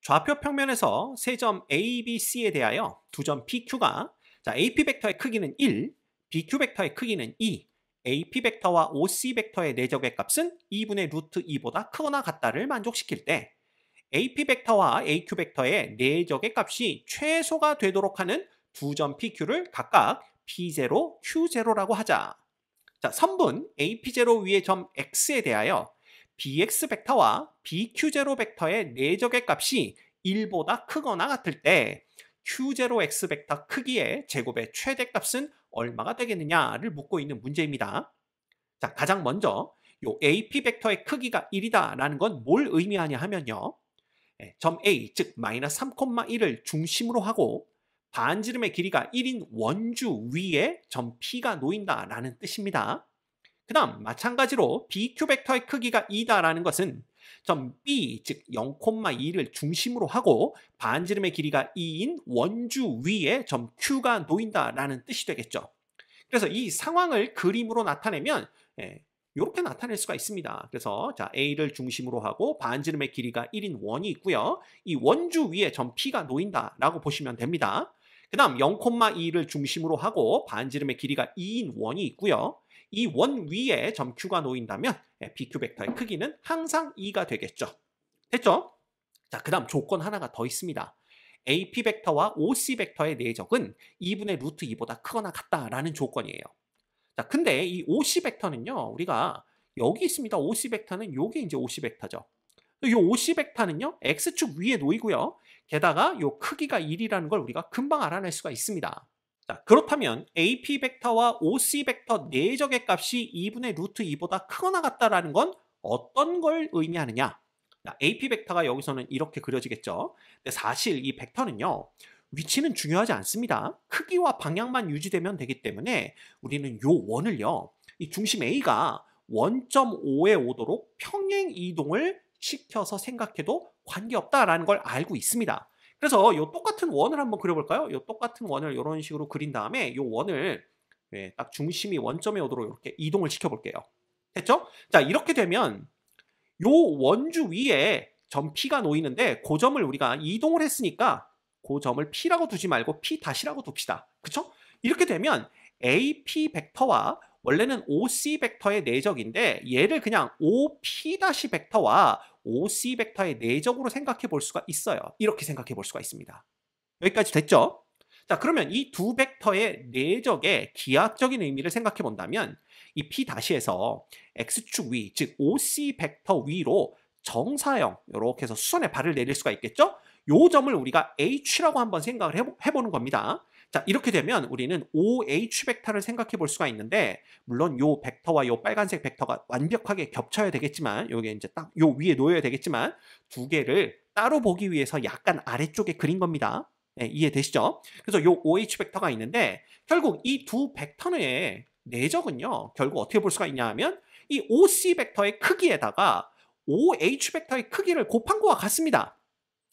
좌표 평면에서 세 점 A, B, C에 대하여 두 점 PQ가 AP 벡터의 크기는 1, BQ 벡터의 크기는 2, AP 벡터와 OC 벡터의 내적의 값은 2분의 루트 2보다 크거나 같다를 만족시킬 때 AP 벡터와 AQ 벡터의 내적의 값이 최소가 되도록 하는 두 점 PQ를 각각 P0, Q0라고 하자. 자, 선분 AP0 위의 점 X에 대하여 BX 벡터와 BQ0 벡터의 내적의 값이 1보다 크거나 같을 때 Q0X 벡터 크기의 제곱의 최대값은 얼마가 되겠느냐를 묻고 있는 문제입니다. 자, 가장 먼저 요 AP 벡터의 크기가 1이다라는 건 뭘 의미하냐 하면요. 점 A, 즉 마이너스 3,1을 중심으로 하고 반지름의 길이가 1인 원주 위에 점 P가 놓인다라는 뜻입니다. 그 다음 마찬가지로 BQ 벡터의 크기가 2다라는 것은 점 B, 즉 0,2를 중심으로 하고 반지름의 길이가 2인 원주 위에 점 Q가 놓인다라는 뜻이 되겠죠. 그래서 이 상황을 그림으로 나타내면 이렇게 나타낼 수가 있습니다. 그래서 자, A를 중심으로 하고 반지름의 길이가 1인 원이 있고요. 이 원주 위에 점 P가 놓인다라고 보시면 됩니다. 그 다음 0,2를 중심으로 하고 반지름의 길이가 2인 원이 있고요. 이 원 위에 점 Q가 놓인다면 BQ 벡터의 크기는 항상 2가 되겠죠. 됐죠? 자, 그 다음 조건 하나가 더 있습니다. AP 벡터와 OC 벡터의 내적은 2분의 루트 2보다 크거나 같다라는 조건이에요. 자, 근데 이 OC 벡터는요, 우리가 여기 있습니다. OC 벡터는 요게 이제 OC 벡터죠. 이 OC 벡터는요, X축 위에 놓이고요. 게다가 요 크기가 1이라는 걸 우리가 금방 알아낼 수가 있습니다. 자, 그렇다면 AP 벡터와 OC 벡터 내적의 값이 2분의 루트 2보다 크거나 같다라는 건 어떤 걸 의미하느냐? 자, AP 벡터가 여기서는 이렇게 그려지겠죠. 근데 사실 이 벡터는요, 위치는 중요하지 않습니다. 크기와 방향만 유지되면 되기 때문에 우리는 요 원을요, 이 중심 A가 1.5에 오도록 평행 이동을 시켜서 생각해도 관계없다라는 걸 알고 있습니다. 그래서 요 똑같은 원을 한번 그려볼까요? 요 똑같은 원을 이런 식으로 그린 다음에 요 원을 딱 중심이 원점에 오도록 이렇게 이동을 시켜볼게요. 됐죠? 자, 이렇게 되면 요 원주 위에 점 P가 놓이는데 그 점을 우리가 이동을 했으니까 그 점을 P라고 두지 말고 P-라고 둡시다. 그쵸? 이렇게 되면 AP 벡터와 원래는 OC 벡터의 내적인데 얘를 그냥 OP- 벡터와 OC 벡터의 내적으로 생각해 볼 수가 있어요. 이렇게 생각해 볼 수가 있습니다. 여기까지 됐죠? 자, 그러면 이 두 벡터의 내적의 기하학적인 의미를 생각해 본다면 이 P-에서 X축 위, 즉 OC 벡터 위로 정사형 이렇게 해서 수선의 발을 내릴 수가 있겠죠? 요 점을 우리가 H라고 한번 생각을 해보는 겁니다. 자, 이렇게 되면 우리는 OH 벡터를 생각해 볼 수가 있는데 물론 요 벡터와 요 빨간색 벡터가 완벽하게 겹쳐야 되겠지만 요게 이제 딱 요 위에 놓여야 되겠지만 두 개를 따로 보기 위해서 약간 아래쪽에 그린 겁니다. 네, 이해되시죠? 그래서 요 OH 벡터가 있는데 결국 이 두 벡터의 내적은요. 결국 어떻게 볼 수가 있냐 하면 이 OC 벡터의 크기에다가 OH 벡터의 크기를 곱한 거와 같습니다.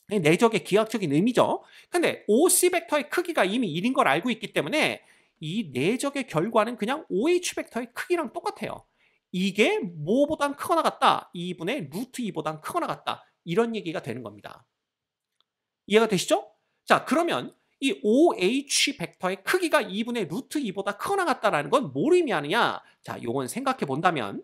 내적의 기하학적인 의미죠. 근데 OC 벡터의 크기가 이미 1인 걸 알고 있기 때문에 이 내적의 결과는 그냥 OH 벡터의 크기랑 똑같아요. 이게 뭐보단 크거나 같다. 2분의 루트 2보단 크거나 같다. 이런 얘기가 되는 겁니다. 이해가 되시죠? 자, 그러면 이 OH 벡터의 크기가 2분의 루트 2보다 크거나 같다라는 건 뭘 의미하느냐? 자, 요건 생각해 본다면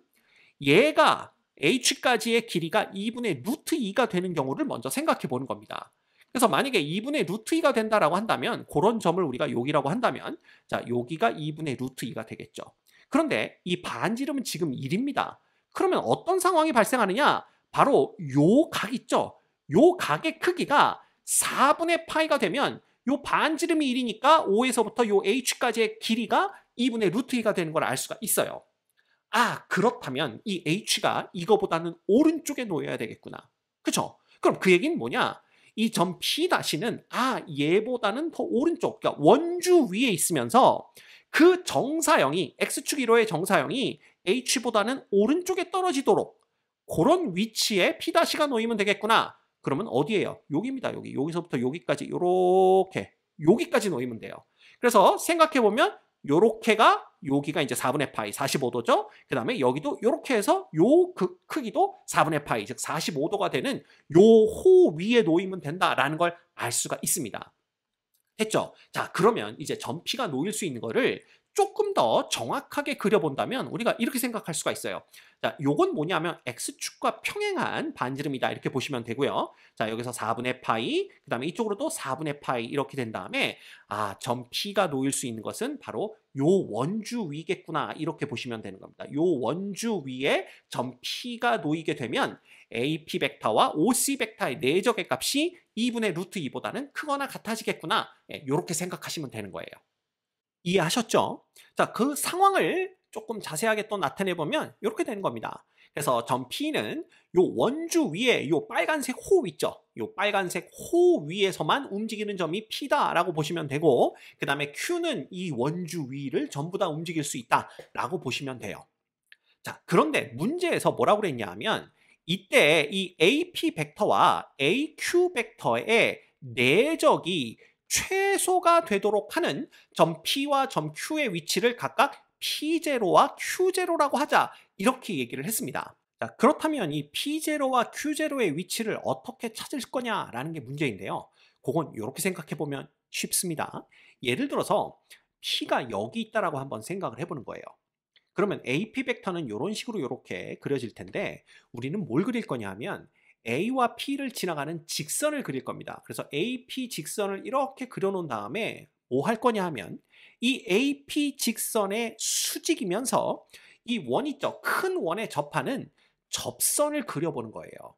얘가 h까지의 길이가 2분의 루트 2가 되는 경우를 먼저 생각해 보는 겁니다. 그래서 만약에 2분의 루트 2가 된다라고 한다면 그런 점을 우리가 여기라고 한다면 자, 여기가 2분의 루트 2가 되겠죠. 그런데 이 반지름은 지금 1입니다. 그러면 어떤 상황이 발생하느냐? 바로 요 각 있죠. 요 각의 크기가 4분의 파이가 되면 요 반지름이 1이니까 5에서부터 요 h까지의 길이가 2분의 루트 2가 되는 걸 알 수가 있어요. 아, 그렇다면 이 H가 이거보다는 오른쪽에 놓여야 되겠구나. 그쵸? 그럼 그 얘기는 뭐냐? 이 점 P-는 얘보다는 더 오른쪽, 그러니까 원주 위에 있으면서 그 정사형이, X축 1호의 정사형이 H보다는 오른쪽에 떨어지도록 그런 위치에 P-가 놓이면 되겠구나. 그러면 어디예요? 여기입니다. 여기. 여기서부터 여기까지 요렇게 여기까지 놓이면 돼요. 그래서 생각해보면 요렇게가 여기가 이제 4분의 파이 45도죠. 그 다음에 여기도 이렇게 해서 요 크기도 4분의 파이 즉 45도가 되는 요 호 위에 놓이면 된다라는 걸 알 수가 있습니다. 됐죠? 자, 그러면 이제 점 P가 놓일 수 있는 거를 조금 더 정확하게 그려본다면 우리가 이렇게 생각할 수가 있어요. 자, 요건 뭐냐면 X축과 평행한 반지름이다 이렇게 보시면 되고요. 자, 여기서 4분의 파이, 그 다음에 이쪽으로도 4분의 파이 이렇게 된 다음에 점 P가 놓일 수 있는 것은 바로 요 원주 위겠구나 이렇게 보시면 되는 겁니다. 요 원주 위에 점 P가 놓이게 되면 AP 벡터와 OC 벡터의 내적의 값이 2분의 루트 2보다는 크거나 같아지겠구나. 이렇게 생각하시면 되는 거예요. 이해하셨죠? 자, 그 상황을 조금 자세하게 또 나타내 보면 이렇게 되는 겁니다. 그래서 점 P는 요 원주 위에 요 빨간색 호 있죠? 요 빨간색 호 위에서만 움직이는 점이 P다라고 보시면 되고, 그 다음에 Q는 이 원주 위를 전부 다 움직일 수 있다라고 보시면 돼요. 자, 그런데 문제에서 뭐라고 그랬냐 하면 이때 이 AP 벡터와 AQ 벡터의 내적이 최소가 되도록 하는 점 P와 점 Q의 위치를 각각 P0와 Q0라고 하자 이렇게 얘기를 했습니다. 자, 그렇다면 이 P0와 Q0의 위치를 어떻게 찾을 거냐라는 게 문제인데요. 그건 이렇게 생각해 보면 쉽습니다. 예를 들어서 P가 여기 있다라고 한번 생각을 해보는 거예요. 그러면 AP 벡터는 이런 식으로 이렇게 그려질 텐데 우리는 뭘 그릴 거냐 하면 A와 P를 지나가는 직선을 그릴 겁니다. 그래서 AP 직선을 이렇게 그려놓은 다음에 뭐 할 거냐 하면 이 AP 직선의 수직이면서 이 원 있죠? 큰 원에 접하는 접선을 그려보는 거예요.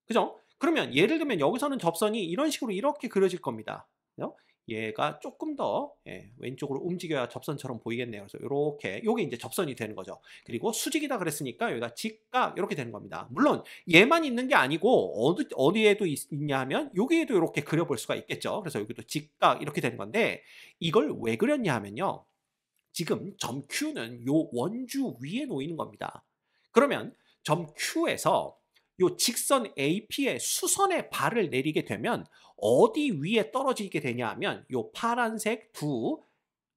그죠? 그러면 예를 들면 여기서는 접선이 이런 식으로 이렇게 그려질 겁니다. 그죠? 얘가 조금 더 왼쪽으로 움직여야 접선처럼 보이겠네요. 그래서 이렇게 요게 이제 접선이 되는 거죠. 그리고 수직이다 그랬으니까 여기가 직각 이렇게 되는 겁니다. 물론 얘만 있는 게 아니고 어디에도 있냐 하면 여기에도 이렇게 그려볼 수가 있겠죠. 그래서 여기도 직각 이렇게 되는 건데 이걸 왜 그렸냐 하면요. 지금 점 Q는 요 원주 위에 놓이는 겁니다. 그러면 점 Q에서 요 직선 AP의 수선의 발을 내리게 되면 어디 위에 떨어지게 되냐 하면 요 파란색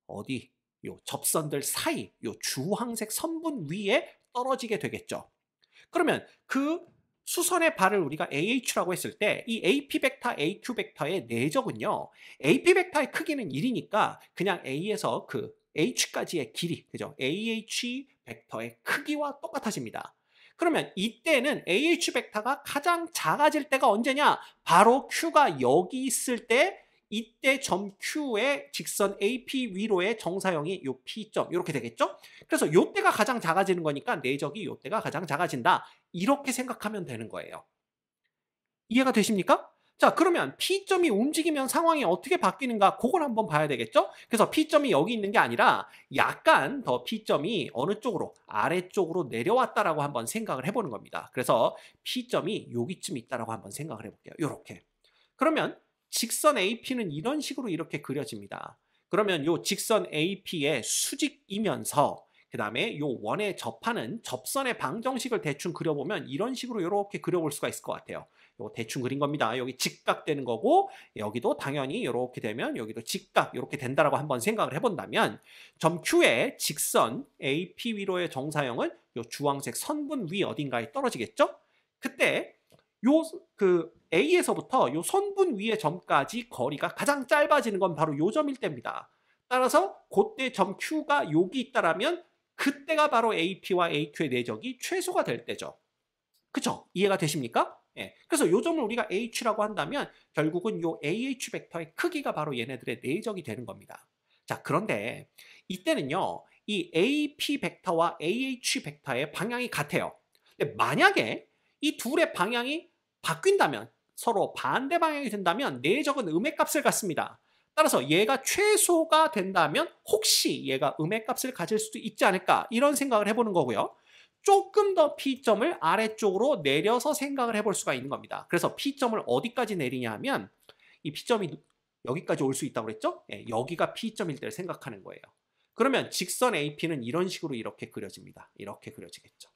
어디 요 접선들 사이 요 주황색 선분 위에 떨어지게 되겠죠. 그러면 그 수선의 발을 우리가 AH라고 했을 때 이 AP 벡터, AQ 벡터의 내적은요. AP 벡터의 크기는 1이니까 그냥 A에서 그 H까지의 길이, 그죠? AH 벡터의 크기와 똑같아집니다. 그러면 이때는 AH 벡터가 가장 작아질 때가 언제냐? 바로 Q가 여기 있을 때 이때 점 Q의 직선 AP 위로의 정사형이 요 P점 이렇게 되겠죠? 그래서 요때가 가장 작아지는 거니까 내적이 요때가 가장 작아진다. 이렇게 생각하면 되는 거예요. 이해가 되십니까? 자, 그러면 P점이 움직이면 상황이 어떻게 바뀌는가 그걸 한번 봐야 되겠죠? 그래서 P점이 여기 있는 게 아니라 약간 더 P점이 어느 쪽으로 아래쪽으로 내려왔다라고 한번 생각을 해보는 겁니다. 그래서 P점이 여기쯤 있다라고 한번 생각을 해볼게요. 이렇게. 그러면 직선 AP는 이런 식으로 이렇게 그려집니다. 그러면 요 직선 AP의 수직이면서 그 다음에 요 원에 접하는 접선의 방정식을 대충 그려보면 이런 식으로 이렇게 그려볼 수가 있을 것 같아요. 요 대충 그린 겁니다. 여기 직각되는 거고 여기도 당연히 이렇게 되면 여기도 직각 이렇게 된다라고 한번 생각을 해본다면 점 Q의 직선 AP 위로의 정사형은 요 주황색 선분 위 어딘가에 떨어지겠죠? 그때 요 A에서부터 요 선분 위의 점까지 거리가 가장 짧아지는 건 바로 요 점일 때입니다. 따라서 그때 점 Q가 여기 있다라면 그때가 바로 AP와 AQ의 내적이 최소가 될 때죠. 그쵸? 이해가 되십니까? 예. 그래서 요 점을 우리가 H라고 한다면 결국은 요 AH 벡터의 크기가 바로 얘네들의 내적이 되는 겁니다. 자, 그런데 이때는요. 이 AP 벡터와 AH 벡터의 방향이 같아요. 근데 만약에 이 둘의 방향이 바뀐다면 서로 반대 방향이 된다면 내적은 음의 값을 갖습니다. 따라서 얘가 최소가 된다면 혹시 얘가 음의 값을 가질 수도 있지 않을까 이런 생각을 해보는 거고요. 조금 더 P점을 아래쪽으로 내려서 생각을 해볼 수가 있는 겁니다. 그래서 P점을 어디까지 내리냐 하면 이 P점이 여기까지 올 수 있다고 그랬죠? 예, 여기가 P점일 때를 생각하는 거예요. 그러면 직선 AP는 이런 식으로 이렇게 그려집니다. 이렇게 그려지겠죠.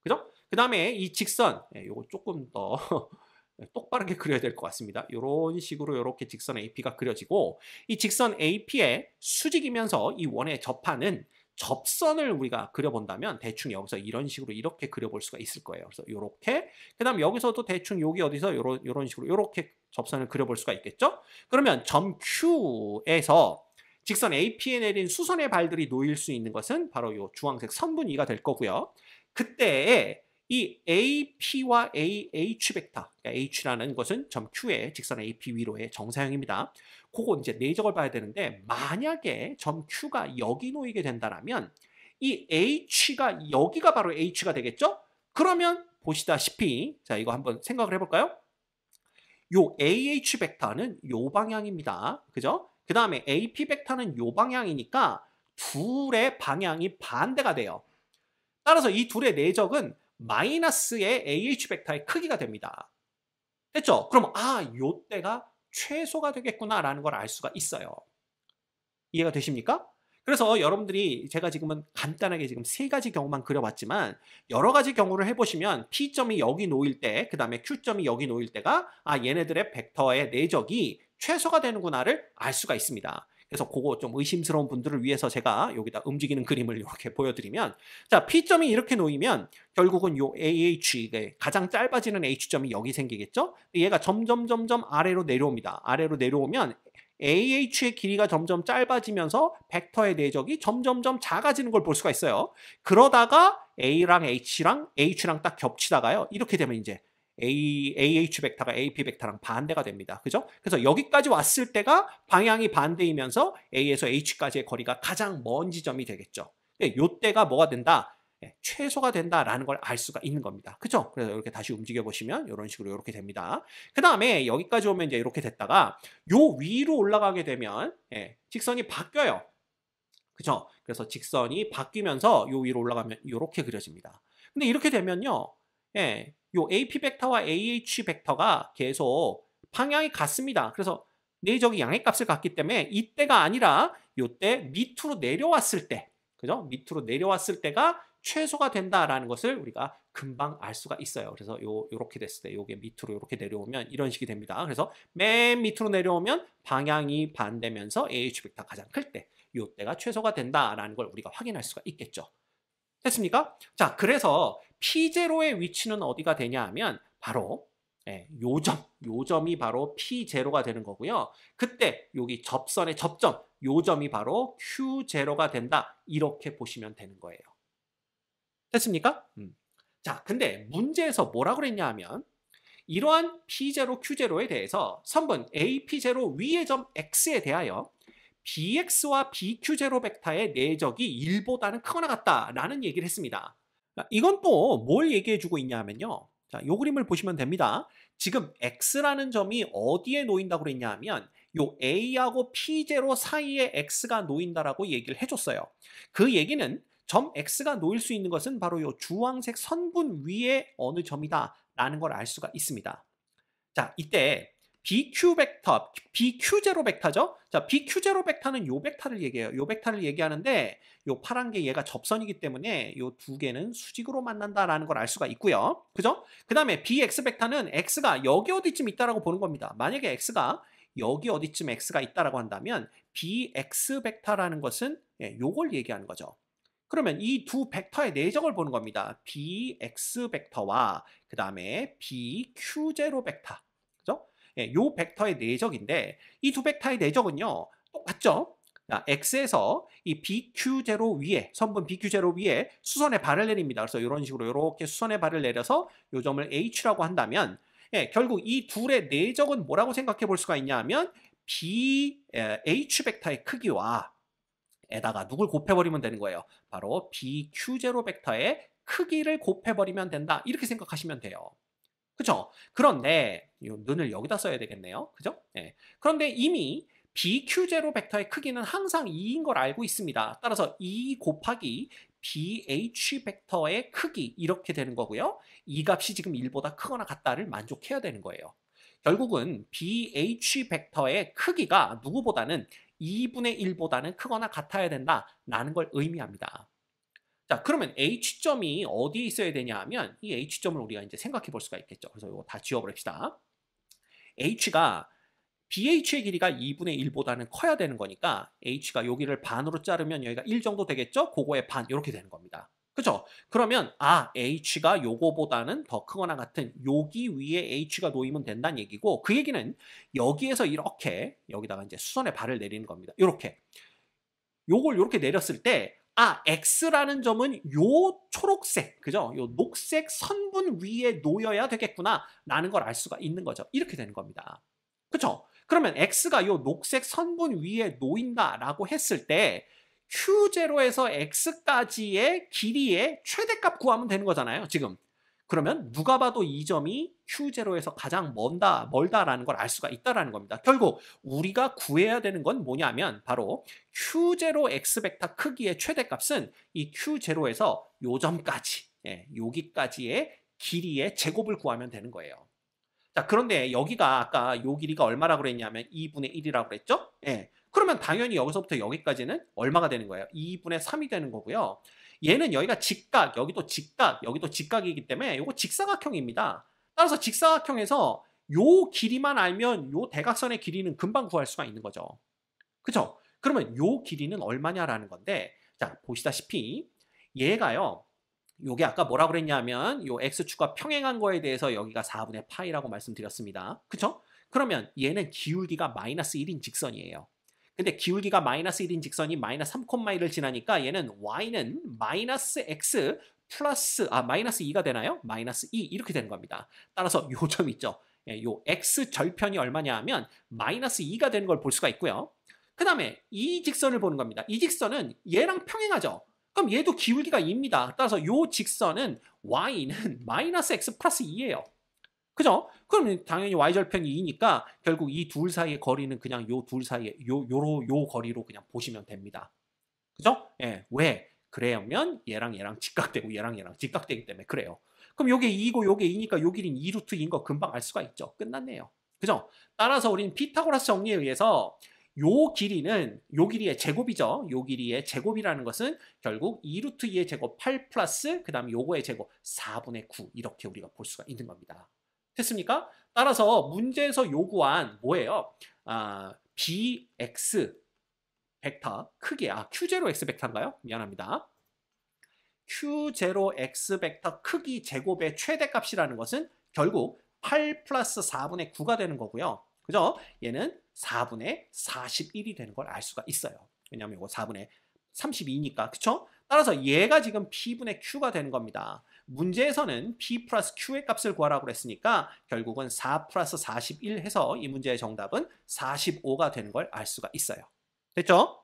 그죠? 그 다음에 이 직선, 요거 조금 더 똑바르게 그려야 될 것 같습니다. 이런 식으로 이렇게 직선 AP가 그려지고 이 직선 AP의 수직이면서 이 원에 접하는 접선을 우리가 그려본다면 대충 여기서 이런 식으로 이렇게 그려볼 수가 있을 거예요. 그래서 요렇게 그다음 여기서도 대충 여기 어디서 요런 식으로 요렇게 접선을 그려볼 수가 있겠죠? 그러면 점 Q에서 직선 AP에 내린 수선의 발들이 놓일 수 있는 것은 바로 요 주황색 선분 E가 될 거고요. 그때에 이 AP와 AH 벡터, 그러니까 H라는 것은 점 Q의 직선 AP 위로의 정사형입니다. 그거 이제 내적을 봐야 되는데 만약에 점 Q가 여기 놓이게 된다면 이 H가 여기가 바로 H가 되겠죠? 그러면 보시다시피 자 이거 한번 생각을 해볼까요? 요 AH 벡터는 요 방향입니다. 그죠? 그 다음에 AP 벡터는 요 방향이니까 둘의 방향이 반대가 돼요. 따라서 이 둘의 내적은 마이너스의 AH 벡터의 크기가 됩니다. 됐죠? 그럼 요때가 최소가 되겠구나라는 걸 알 수가 있어요. 이해가 되십니까? 그래서 여러분들이 제가 지금은 간단하게 지금 세 가지 경우만 그려봤지만 여러 가지 경우를 해보시면 P점이 여기 놓일 때, 그 다음에 Q점이 여기 놓일 때가 얘네들의 벡터의 내적이 최소가 되는구나를 알 수가 있습니다. 그래서 그거 좀 의심스러운 분들을 위해서 제가 여기다 움직이는 그림을 이렇게 보여드리면 자 P점이 이렇게 놓이면 결국은 요 AH, 가장 짧아지는 H점이 여기 생기겠죠? 얘가 점점 아래로 내려옵니다. 아래로 내려오면 AH의 길이가 점점 짧아지면서 벡터의 내적이 점점 작아지는 걸 볼 수가 있어요. 그러다가 A랑 H랑 딱 겹치다가요. 이렇게 되면 이제 AH 벡터가 AP 벡터랑 반대가 됩니다. 그죠? 그래서 여기까지 왔을 때가 방향이 반대이면서 A에서 H까지의 거리가 가장 먼 지점이 되겠죠. 요때가 뭐가 된다? 최소가 된다라는 걸 알 수가 있는 겁니다. 그죠? 그래서 이렇게 다시 움직여 보시면 이런 식으로 이렇게 됩니다. 그 다음에 여기까지 오면 이제 이렇게 됐다가 요 위로 올라가게 되면 직선이 바뀌어요. 그죠? 그래서 직선이 바뀌면서 요 위로 올라가면 이렇게 그려집니다. 근데 이렇게 되면요. 요 AP 벡터와 AH 벡터가 계속 방향이 같습니다. 그래서 내적이 양의 값을 갖기 때문에 이때가 아니라 요때 밑으로 내려왔을 때 그죠? 밑으로 내려왔을 때가 최소가 된다라는 것을 우리가 금방 알 수가 있어요. 그래서 요렇게 됐을 때 요게 밑으로 이렇게 내려오면 이런 식이 됩니다. 그래서 맨 밑으로 내려오면 방향이 반대면서 AH 벡터가 가장 클 때 요때가 최소가 된다라는 걸 우리가 확인할 수가 있겠죠. 됐습니까? 자, 그래서 P0의 위치는 어디가 되냐 하면 바로 요점이 바로 P0가 되는 거고요. 그때 여기 접선의 접점, 요점이 바로 Q0가 된다. 이렇게 보시면 되는 거예요. 됐습니까? 자, 근데 문제에서 뭐라고 그랬냐 하면 이러한 P0, Q0에 대해서 선분 AP0 위의 점 X에 대하여 BX와 BQ0 벡터의 내적이 1보다는 크거나 같다라는 얘기를 했습니다. 이건 또 뭘 얘기해 주고 있냐 하면요. 자, 요 그림을 보시면 됩니다. 지금 X라는 점이 어디에 놓인다고 그랬냐 하면 요 A하고 P0 사이에 X가 놓인다라고 얘기를 해줬어요. 그 얘기는 점 X가 놓일 수 있는 것은 바로 요 주황색 선분 위에 어느 점이다 라는 걸 알 수가 있습니다. 자, 이때 BQ 벡터, BQ0 벡터죠? 자, BQ0 벡터는 요 벡터를 얘기해요. 요 벡터를 얘기하는데 요 파란 게 얘가 접선이기 때문에 요 두 개는 수직으로 만난다라는 걸 알 수가 있고요. 그죠? 그 다음에 BX 벡터는 X가 여기 어디쯤 있다라고 보는 겁니다. 만약에 X가 여기 어디쯤 X가 있다라고 한다면 BX 벡터라는 것은 요걸 얘기하는 거죠. 그러면 이 두 벡터의 내적을 보는 겁니다. BX 벡터와 그 다음에 BQ0 벡터. 그죠? 요 벡터의 내적인데 이 두 벡터의 내적은요. 똑같죠? 자, X에서 이 BQ0 위에, 선분 BQ0 위에 수선의 발을 내립니다. 그래서 이런 식으로 이렇게 수선의 발을 내려서 요 점을 H라고 한다면 결국 이 둘의 내적은 뭐라고 생각해 볼 수가 있냐 하면 BH 벡터의 크기와 에다가 누굴 곱해버리면 되는 거예요. 바로 BQ0 벡터의 크기를 곱해버리면 된다. 이렇게 생각하시면 돼요. 그죠? 그런데 이 눈을 여기다 써야 되겠네요. 그죠? 그런데 이미 BQ0 벡터의 크기는 항상 2인 걸 알고 있습니다. 따라서 2 곱하기 BH 벡터의 크기 이렇게 되는 거고요. 이 값이 지금 1보다 크거나 같다를 만족해야 되는 거예요. 결국은 BH 벡터의 크기가 누구보다는 2분의 1보다는 크거나 같아야 된다라는 걸 의미합니다. 자, 그러면 H점이 어디에 있어야 되냐 하면 이 H점을 우리가 이제 생각해 볼 수가 있겠죠. 그래서 이거 다 지워버립시다. H가 BH의 길이가 2분의 1보다는 커야 되는 거니까 H가 여기를 반으로 자르면 여기가 1 정도 되겠죠? 그거의 반 이렇게 되는 겁니다. 그죠? 그러면 H가 요거보다는 더 크거나 같은 여기 위에 H가 놓이면 된다는 얘기고 그 얘기는 여기에서 이렇게 여기다가 이제 수선의 발을 내리는 겁니다. 이렇게 요걸 이렇게 내렸을 때 X라는 점은 요 초록색, 그죠? 요 녹색 선분 위에 놓여야 되겠구나 라는 걸 알 수가 있는 거죠. 이렇게 되는 겁니다. 그쵸? 그러면 X가 요 녹색 선분 위에 놓인다라고 했을 때 Q0에서 X까지의 길이의 최대값 구하면 되는 거잖아요, 지금. 그러면 누가 봐도 이 점이 Q0에서 가장 멀다라는 걸 알 수가 있다라는 겁니다. 결국 우리가 구해야 되는 건 뭐냐면 바로 Q0 X 벡터 크기의 최대값은 이 Q0에서 요 점까지, 여기까지의 길이의 제곱을 구하면 되는 거예요. 자, 그런데 여기가 아까 요 길이가 얼마라고 그랬냐면 2분의 1이라고 그랬죠? 그러면 당연히 여기서부터 여기까지는 얼마가 되는 거예요? 2분의 3이 되는 거고요. 얘는 여기가 직각, 여기도 직각, 여기도 직각이기 때문에 요거 직사각형입니다. 따라서 직사각형에서 요 길이만 알면 요 대각선의 길이는 금방 구할 수가 있는 거죠. 그죠? 그러면 요 길이는 얼마냐라는 건데, 자, 보시다시피 얘가요. 요게 아까 뭐라고 그랬냐면 요 x축과 평행한 거에 대해서 여기가 4분의 파이라고 말씀드렸습니다. 그쵸? 그러면 얘는 기울기가 마이너스 1인 직선이에요. 근데 기울기가 마이너스 1인 직선이 마이너스 3,1을 지나니까 얘는 y는 마이너스 x 플러스 마이너스 2가 되나요? 마이너스 2 이렇게 되는 겁니다. 따라서 요 점 있죠? 요 x 절편이 얼마냐 하면 마이너스 2가 되는 걸 볼 수가 있고요. 그 다음에 이 직선을 보는 겁니다. 이 직선은 얘랑 평행하죠? 그럼 얘도 기울기가 2입니다. 따라서 요 직선은 y는 마이너스 x 플러스 2예요. 그죠? 그럼 당연히 y절편이 2니까 결국 이 둘 사이의 거리는 그냥 요 둘 사이의 요 거리로 그냥 보시면 됩니다. 그죠? 왜? 그래야면 얘랑 직각되고 얘랑 직각되기 때문에 그래요. 그럼 요게 2고 요게 2니까 요 길이는 2루트 2인 거 금방 알 수가 있죠. 끝났네요. 그죠? 따라서 우리는 피타고라스 정리에 의해서 요 길이는 요 길이의 제곱이죠. 요 길이의 제곱이라는 것은 결국 2루트 2의 제곱 8 플러스 그 다음에 요거의 제곱 4분의 9 이렇게 우리가 볼 수가 있는 겁니다. 됐습니까? 따라서 문제에서 요구한 뭐예요? bx 벡터 크기, q0x 벡터인가요? 미안합니다. q0x 벡터 크기 제곱의 최대값이라는 것은 결국 8 플러스 4분의 9가 되는 거고요. 그죠? 얘는 4분의 41이 되는 걸 알 수가 있어요. 왜냐하면 이거 4분의 32니까. 그쵸? 따라서 얘가 지금 P분의 Q가 되는 겁니다. 문제에서는 P 플러스 Q의 값을 구하라고 그랬으니까 결국은 4 플러스 41 해서 이 문제의 정답은 45가 되는 걸 알 수가 있어요. 됐죠?